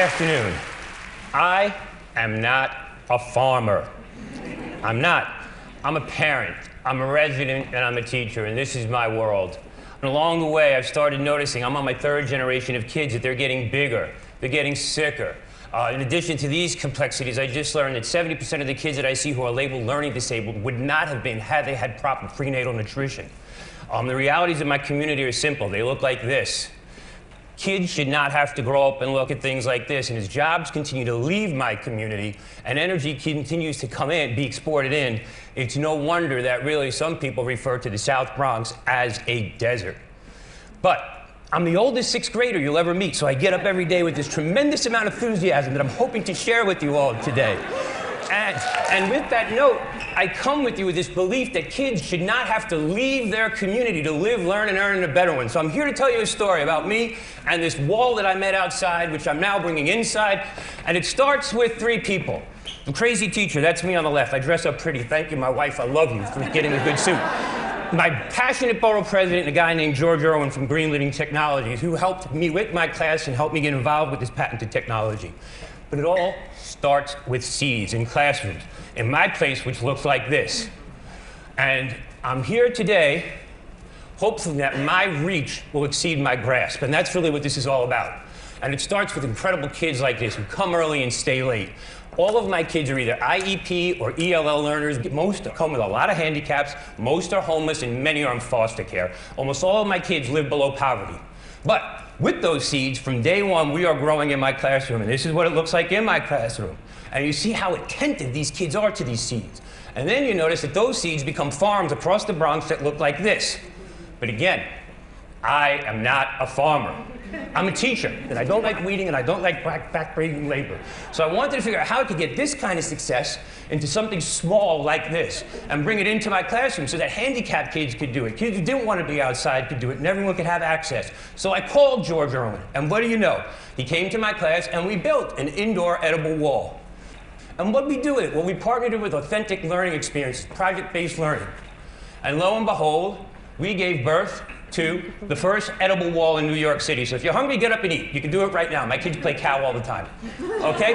afternoon. I am not a farmer. I'm not. I'm a parent, I'm a resident, and I'm a teacher, and this is my world. And along the way, I've started noticing, I'm on my third generation of kids, that they're getting bigger, they're getting sicker. In addition to these complexities, I just learned that 70% of the kids that I see who are labeled learning disabled would not have been had they had proper prenatal nutrition. The realities of my community are simple. They look like this. Kids should not have to grow up and look at things like this. And as jobs continue to leave my community and energy continues to come in, be exported in, it's no wonder that really some people refer to the South Bronx as a desert. But I'm the oldest sixth grader you'll ever meet, so I get up every day with this tremendous amount of enthusiasm that I'm hoping to share with you all today. And with that note, I come with you with this belief that kids should not have to leave their community to live, learn, and earn a better one. So I'm here to tell you a story about me and this wall that I met outside, which I'm now bringing inside. And it starts with three people. The crazy teacher, that's me on the left. I dress up pretty. Thank you, my wife. I love you for getting a good suit. My passionate borough president, a guy named George Irwin from Green Living Technologies, who helped me with my class and helped me get involved with this patented technology. But it all starts with seeds in classrooms, in my place, which looks like this. And I'm here today, hopefully that my reach will exceed my grasp. And that's really what this is all about. And it starts with incredible kids like this who come early and stay late. All of my kids are either IEP or ELL learners. Most come with a lot of handicaps. Most are homeless, and many are in foster care. Almost all of my kids live below poverty. But with those seeds, from day one, we are growing in my classroom. And this is what it looks like in my classroom. And you see how attentive these kids are to these seeds. And then you notice that those seeds become farms across the Bronx that look like this. But again, I am not a farmer. I'm a teacher, and I don't like weeding, and I don't like back-breaking labor. So I wanted to figure out how I could get this kind of success into something small like this and bring it into my classroom so that handicapped kids could do it. Kids who didn't want to be outside could do it, and everyone could have access. So I called George Irwin, and what do you know? He came to my class, and we built an indoor edible wall. And what did we do with it? Well, we partnered it with authentic learning experiences, project-based learning. And lo and behold, we gave birth to the first edible wall in New York City. So if you're hungry, get up and eat. You can do it right now. My kids play cow all the time, okay?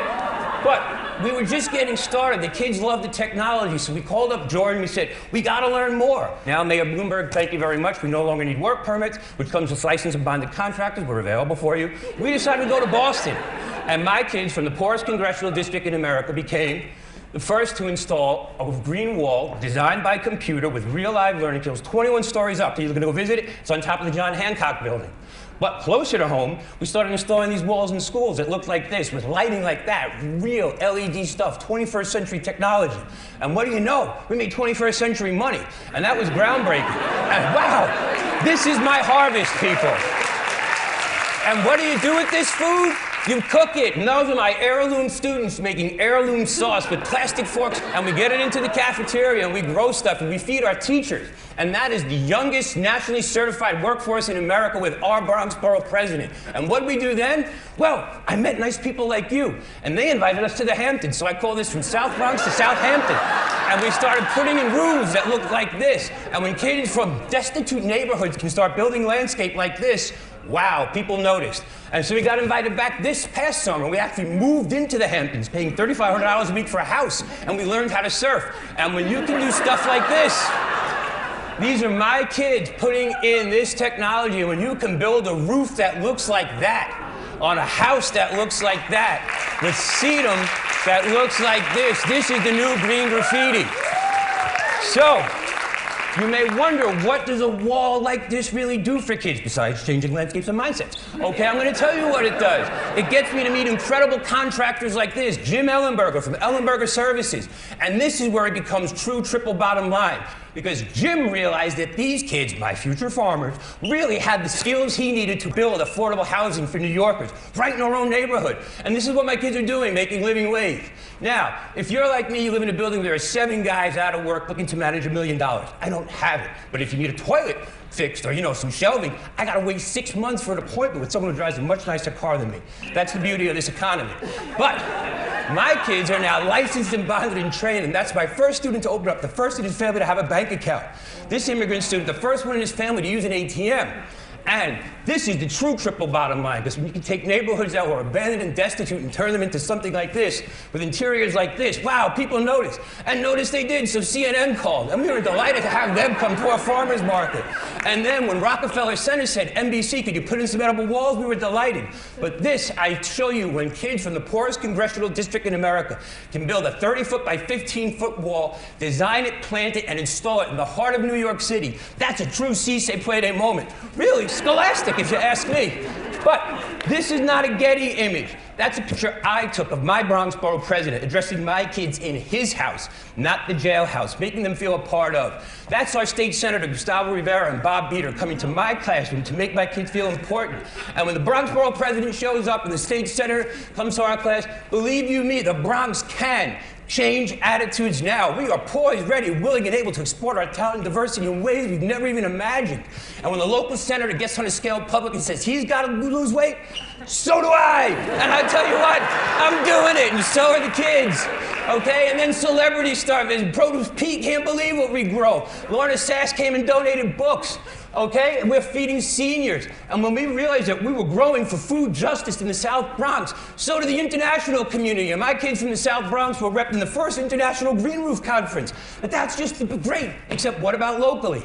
But we were just getting started. The kids love the technology, so we called up Jordan and we said, we gotta learn more. Now, Mayor Bloomberg, thank you very much. We no longer need work permits, which comes with licensed and bonded contractors. We're available for you. We decided to go to Boston. And my kids from the poorest congressional district in America became the first to install a green wall designed by computer with real live learning tools, 21 stories up. You're going to go visit it. It's on top of the John Hancock building. But closer to home, we started installing these walls in schools that looked like this, with lighting like that, real LED stuff, 21st century technology. And what do you know? We made 21st century money. And that was groundbreaking. And wow, this is my harvest, people. And what do you do with this food? You cook it, and those are my heirloom students making heirloom sauce with plastic forks, and we get it into the cafeteria, and we grow stuff, and we feed our teachers. And that is the youngest nationally certified workforce in America with our Bronx Borough president. And what did we do then? Well, I met nice people like you, and they invited us to the Hamptons, so I call this from South Bronx to Southampton. And we started putting in rooms that looked like this. And when kids from destitute neighborhoods can start building landscape like this, wow, people noticed. And so we got invited back this past summer. We actually moved into the Hamptons, paying $3,500 a week for a house, and we learned how to surf. And when you can do stuff like this, these are my kids putting in this technology. And when you can build a roof that looks like that, on a house that looks like that, with sedum that looks like this is the new green graffiti. So, you may wonder, what does a wall like this really do for kids besides changing landscapes and mindsets? Okay, I'm going to tell you what it does. It gets me to meet incredible contractors like this, Jim Ellenberger from Ellenberger Services. And this is where it becomes true triple bottom line. Because Jim realized that these kids, my future farmers, really had the skills he needed to build affordable housing for New Yorkers, right in our own neighborhood. And this is what my kids are doing, making living wage. Now, if you're like me, you live in a building where there are 7 guys out of work looking to manage $1 million. I don't have it. But if you need a toilet fixed or, you know, some shelving, I got to wait 6 months for an appointment with someone who drives a much nicer car than me. That's the beauty of this economy. But my kids are now licensed and bonded and trained, and that's my first student to open up, the first in his family to have a bank account. This immigrant student, the first one in his family to use an ATM. And this is the true triple bottom line, because when you can take neighborhoods that were abandoned and destitute and turn them into something like this, with interiors like this, wow, people noticed. And notice they did, so CNN called. And we were delighted to have them come to our farmers market. And then when Rockefeller Center said, NBC, could you put in some edible walls? We were delighted. But this, I show you when kids from the poorest congressional district in America can build a 30-foot by 15-foot wall, design it, plant it, and install it in the heart of New York City. That's a true si se puede moment. Really scholastic, if you ask me. But this is not a Getty image. That's a picture I took of my Bronx borough president addressing my kids in his house, not the jailhouse, making them feel a part of. That's our state senator, Gustavo Rivera, and Bob Beater coming to my classroom to make my kids feel important. And when the Bronx borough president shows up and the state senator comes to our class, believe you me, the Bronx can change attitudes now. We are poised, ready, willing, and able to export our talent and diversity in ways we've never even imagined. And when the local senator gets on a scale public and says he's got to lose weight, so do I. And I tell you what, I'm doing it, and so are the kids. Okay, and then celebrities start visiting. Produce Pete can't believe what we grow. Lorna Sass came and donated books. Okay, and we're feeding seniors. And when we realized that we were growing for food justice in the South Bronx, so did the international community. And my kids from the South Bronx were repping the first International Green Roof Conference. But that's just great, except what about locally?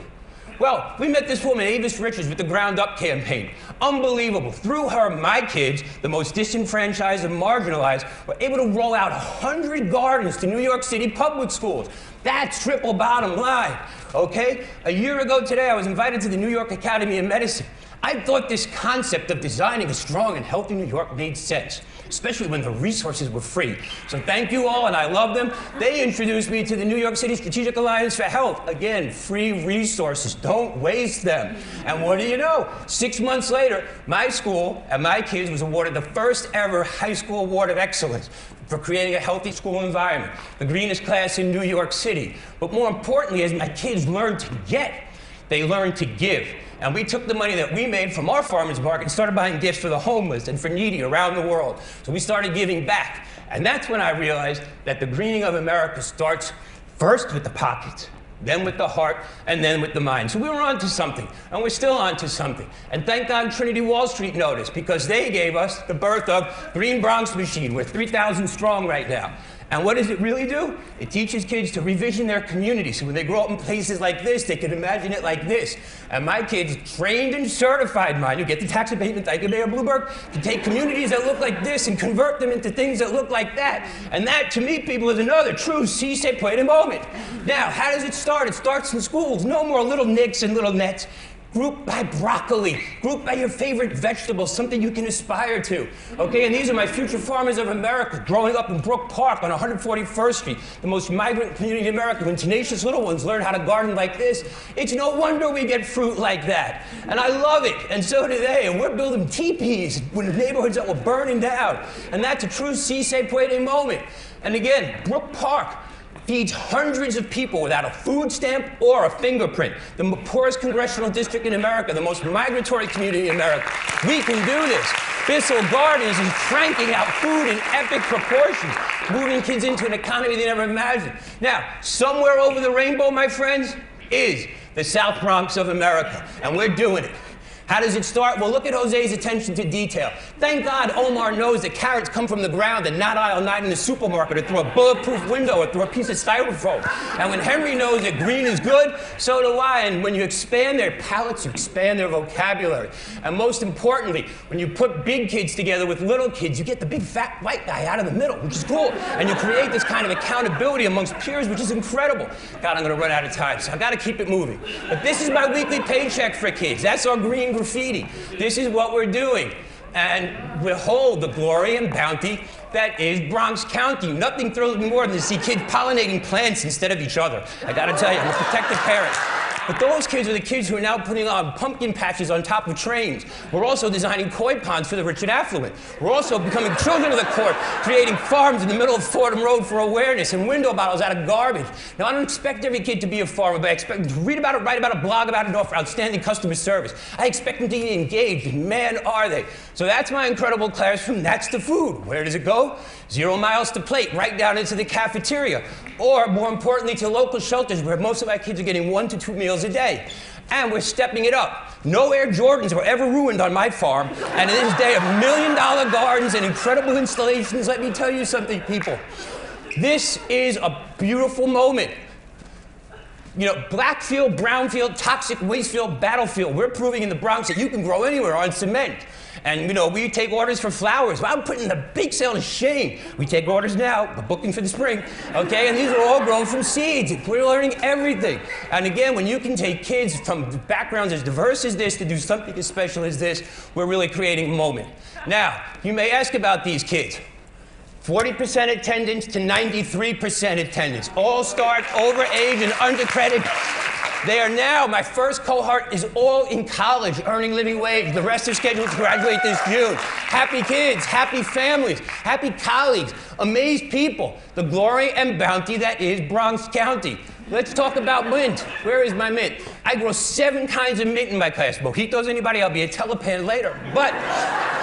Well, we met this woman, Avis Richards, with the Ground Up campaign. Unbelievable. Through her, my kids, the most disenfranchised and marginalized, were able to roll out 100 gardens to New York City public schools. That's triple bottom line, okay? A year ago today, I was invited to the New York Academy of Medicine. I thought this concept of designing a strong and healthy New York made sense, especially when the resources were free. So thank you all, and I love them. They introduced me to the New York City Strategic Alliance for Health. Again, free resources, don't waste them. And what do you know? 6 months later, my school and my kids was awarded the first ever high school award of excellence for creating a healthy school environment, the greenest class in New York City. But more importantly, as my kids learned to get, they learned to give. And we took the money that we made from our farmers market and started buying gifts for the homeless and for needy around the world. So we started giving back. And that's when I realized that the greening of America starts first with the pockets, then with the heart, and then with the mind. So we were onto something, and we're still onto something. And thank God Trinity Wall Street noticed, because they gave us the birth of Green Bronx Machine. We're 3,000 strong right now. And what does it really do? It teaches kids to revision their community. So when they grow up in places like this, they can imagine it like this. And my kids, trained and certified, mind you, get the tax abatement, thank you, Mayor Bloomberg, to take communities that look like this and convert them into things that look like that. And that, to me, people, is another true si se puede moment. Now, how does it start? It starts in schools. No more little nicks and little nets. Group by broccoli, group by your favorite vegetable, something you can aspire to. Okay, and these are my future farmers of America, growing up in Brook Park on 141st Street, the most migrant community in America. When tenacious little ones learn how to garden like this, it's no wonder we get fruit like that. And I love it, and so do they. And we're building teepees in neighborhoods that were burning down. And that's a true si se puede moment. And again, Brook Park feeds hundreds of people without a food stamp or a fingerprint. The poorest congressional district in America, the most migratory community in America. We can do this. Bissell Gardens is cranking out food in epic proportions, moving kids into an economy they never imagined. Now, somewhere over the rainbow, my friends, is the South Bronx of America, and we're doing it. How does it start? Well, look at Jose's attention to detail. Thank God Omar knows that carrots come from the ground and not aisle 9 in the supermarket or through a bulletproof window or through a piece of styrofoam. And when Henry knows that green is good, so do I. And when you expand their palates, you expand their vocabulary. And most importantly, when you put big kids together with little kids, you get the big fat white guy out of the middle, which is cool. And you create this kind of accountability amongst peers, which is incredible. God, I'm going to run out of time, so I've got to keep it moving. But this is my weekly paycheck for kids. That's our green graffiti. This is what we're doing. And behold the glory and bounty that is Bronx County. Nothing thrills me more than to see kids pollinating plants instead of each other. I gotta tell you, I'm a protective parent. But those kids are the kids who are now putting on pumpkin patches on top of trains. We're also designing koi ponds for the rich and affluent. We're also becoming children of the court, creating farms in the middle of Fordham Road for awareness and window bottles out of garbage. Now, I don't expect every kid to be a farmer, but I expect them to read about it, write about it, blog about it, and offer outstanding customer service. I expect them to be engaged, and man, are they. So that's my incredible classroom. That's the food. Where does it go? 0 miles to plate, right down into the cafeteria. Or, more importantly, to local shelters where most of our kids are getting 1 to 2 meals a day. And we're stepping it up. No Air Jordans were ever ruined on my farm. And in this day of $1 million gardens and incredible installations, let me tell you something, people. This is a beautiful moment. You know, black field, brown field, toxic waste field, battlefield. We're proving in the Bronx that you can grow anywhere on cement. And, you know, we take orders for flowers. Well, I'm putting the big sale to shame. We take orders now, we're booking for the spring, okay? And these are all grown from seeds. We're learning everything. And again, when you can take kids from backgrounds as diverse as this to do something as special as this, we're really creating a moment. Now, you may ask about these kids. 40% attendance to 93% attendance. All start over age and undercredited. They are now, my first cohort is all in college, earning living wage. The rest are scheduled to graduate this June. Happy kids, happy families, happy colleagues, amazed people. The glory and bounty that is Bronx County. Let's talk about mint. Where is my mint? I grow 7 kinds of mint in my class. Mojitos, anybody? I'll be a telepan later. But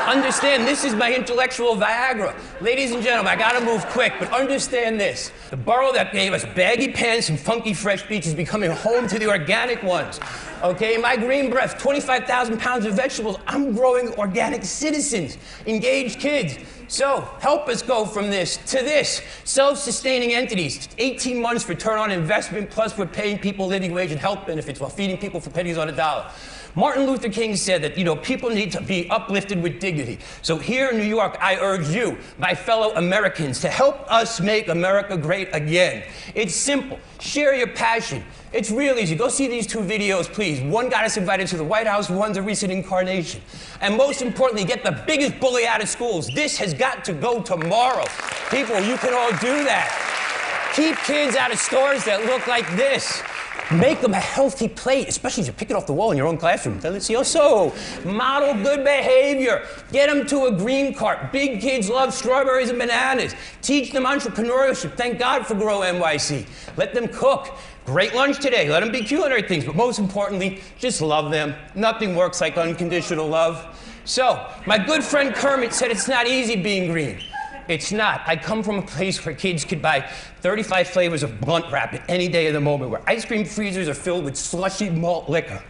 understand, this is my intellectual Viagra. Ladies and gentlemen, I gotta move quick, but understand this. The borough that gave us baggy pants and funky fresh beach is becoming home to the organic ones. Okay, my green breath, 25,000 pounds of vegetables. I'm growing organic citizens, engaged kids. So help us go from this to this. Self-sustaining entities, 18 months return on investment, plus we're paying people living wage and health benefits while feeding people for pennies on a dollar. Martin Luther King said that, you know, people need to be uplifted with dignity. So here in New York, I urge you, my fellow Americans, to help us make America great again. It's simple. Share your passion. It's real easy. Go see these 2 videos, please. One got us invited to the White House, one's a recent incarnation. And most importantly, get the biggest bully out of schools. This has got to go tomorrow. People, you can all do that. Keep kids out of stores that look like this. Make them a healthy plate, especially if you pick it off the wall in your own classroom. So, model good behavior. Get them to a green cart. Big kids love strawberries and bananas. Teach them entrepreneurship. Thank God for Grow NYC. Let them cook. Great lunch today. Let them be culinary things. But most importantly, just love them. Nothing works like unconditional love. So, my good friend Kermit said it's not easy being green. It's not. I come from a place where kids could buy 35 flavors of blunt wrap at any day of the moment, where ice cream freezers are filled with slushy malt liquor,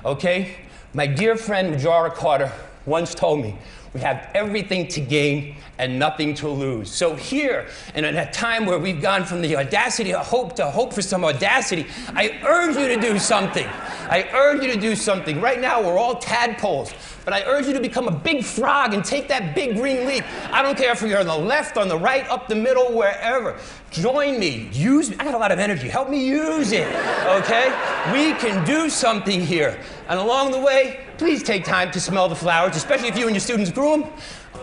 okay? My dear friend Majora Carter once told me, we have everything to gain and nothing to lose. So here, and at a time where we've gone from the audacity of hope to hope for some audacity, I urge you to do something. I urge you to do something. Right now, we're all tadpoles. But I urge you to become a big frog and take that big green leap. I don't care if you're on the left, on the right, up the middle, wherever. Join me. Use me. I got a lot of energy. Help me use it, okay? We can do something here. And along the way, please take time to smell the flowers, especially if you and your students grew them.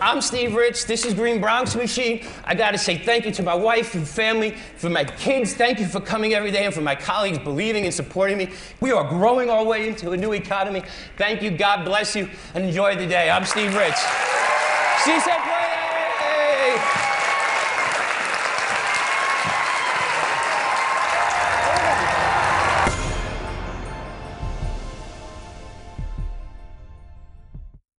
I'm Steve Ritz. This is Green Bronx Machine. I got to say thank you to my wife and family, for my kids. Thank you for coming every day, and for my colleagues believing and supporting me. We are growing our way into a new economy. Thank you. God bless you, and enjoy the day. I'm Steve Ritz. See you soon.